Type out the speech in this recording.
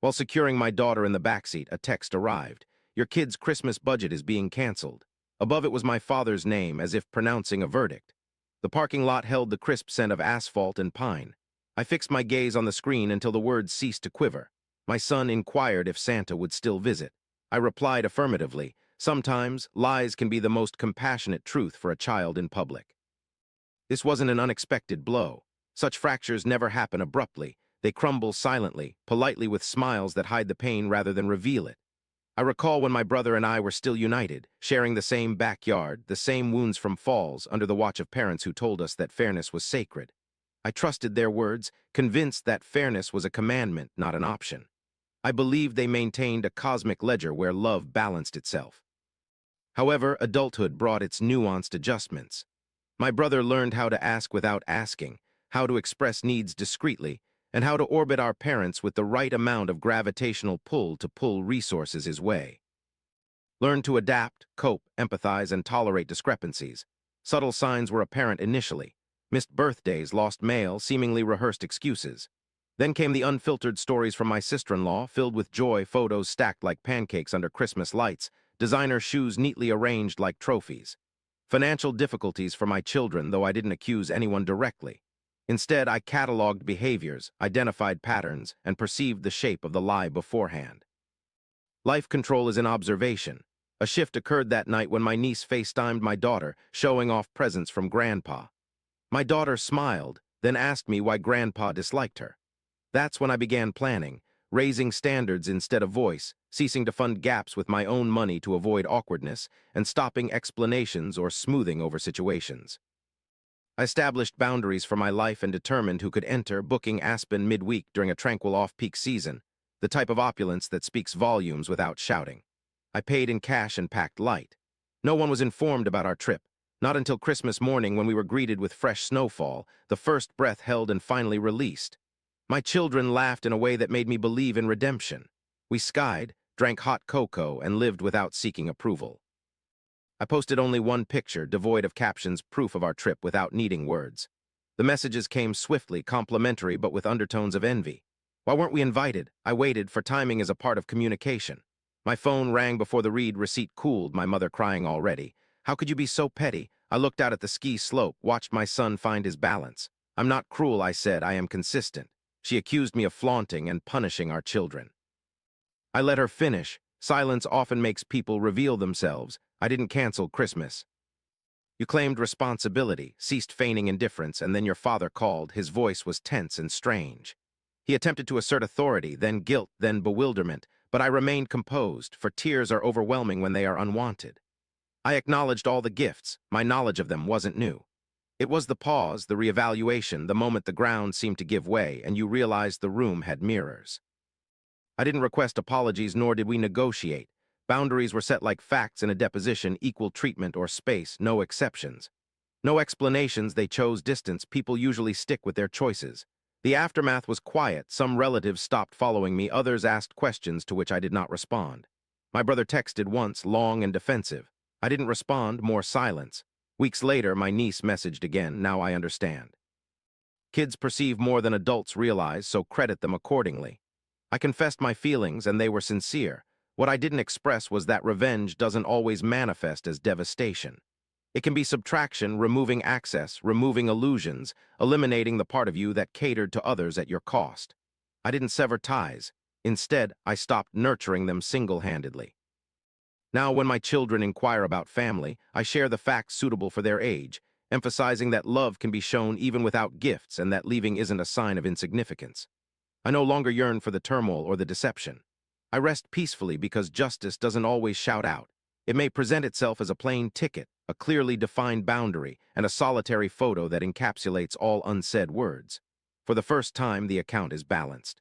While securing my daughter in the backseat, a text arrived. Your kid's Christmas budget is being canceled. Above it was my father's name, as if pronouncing a verdict. The parking lot held the crisp scent of asphalt and pine. I fixed my gaze on the screen until the words ceased to quiver. My son inquired if Santa would still visit. I replied affirmatively. Sometimes, lies can be the most compassionate truth for a child in public. This wasn't an unexpected blow. Such fractures never happen abruptly. They crumble silently, politely with smiles that hide the pain rather than reveal it. I recall when my brother and I were still united, sharing the same backyard, the same wounds from falls, under the watch of parents who told us that fairness was sacred. I trusted their words, convinced that fairness was a commandment, not an option. I believed they maintained a cosmic ledger where love balanced itself. However, adulthood brought its nuanced adjustments. My brother learned how to ask without asking, how to express needs discreetly, and how to orbit our parents with the right amount of gravitational pull to pull resources his way. Learn to adapt, cope, empathize, and tolerate discrepancies. Subtle signs were apparent initially. Missed birthdays, lost mail, seemingly rehearsed excuses. Then came the unfiltered stories from my sister-in-law, filled with joy, photos stacked like pancakes under Christmas lights, designer shoes neatly arranged like trophies. Financial difficulties for my children, though I didn't accuse anyone directly. Instead, I cataloged behaviors, identified patterns, and perceived the shape of the lie beforehand. Life control is in observation. A shift occurred that night when my niece FaceTimed my daughter, showing off presents from Grandpa. My daughter smiled, then asked me why Grandpa disliked her. That's when I began planning, raising standards instead of voice, ceasing to fund gaps with my own money to avoid awkwardness, and stopping explanations or smoothing over situations. I established boundaries for my life and determined who could enter, booking ASPEN midweek during a tranquil off-peak season, the type of opulence that speaks volumes without shouting. I paid in cash and packed light. No one was informed about our trip, not until Christmas morning when we were greeted with fresh snowfall, the first breath held and finally released. My children laughed in a way that made me believe in redemption. We skied, drank hot cocoa, and lived without seeking approval. I posted only one picture, devoid of captions, proof of our trip without needing words. The messages came swiftly, complimentary, but with undertones of envy. Why weren't we invited? I waited, for timing is a part of communication. My phone rang before the read receipt cooled, my mother crying already. How could you be so petty? I looked out at the ski slope, watched my son find his balance. I'm not cruel, I said, I am consistent. She accused me of flaunting and punishing our children. I let her finish. Silence often makes people reveal themselves. I didn't cancel Christmas. You claimed responsibility, ceased feigning indifference, and then your father called. His voice was tense and strange. He attempted to assert authority, then guilt, then bewilderment, but I remained composed, for tears are overwhelming when they are unwanted. I acknowledged all the gifts. My knowledge of them wasn't new. It was the pause, the reevaluation, the moment the ground seemed to give way, and you realized the room had mirrors. I didn't request apologies, nor did we negotiate. Boundaries were set like facts in a deposition, equal treatment or space, no exceptions. No explanations, they chose distance. People usually stick with their choices. The aftermath was quiet. Some relatives stopped following me, others asked questions to which I did not respond. My brother texted once, long and defensive. I didn't respond, more silence. Weeks later, my niece messaged again, now I understand. Kids perceive more than adults realize, so credit them accordingly. I confessed my feelings, and they were sincere. What I didn't express was that revenge doesn't always manifest as devastation. It can be subtraction, removing access, removing illusions, eliminating the part of you that catered to others at your cost. I didn't sever ties. Instead, I stopped nurturing them single-handedly. Now, when my children inquire about family, I share the facts suitable for their age, emphasizing that love can be shown even without gifts and that leaving isn't a sign of insignificance. I no longer yearn for the turmoil or the deception. I rest peacefully because justice doesn't always shout out. It may present itself as a plain ticket, a clearly defined boundary, and a solitary photo that encapsulates all unsaid words. For the first time, the account is balanced.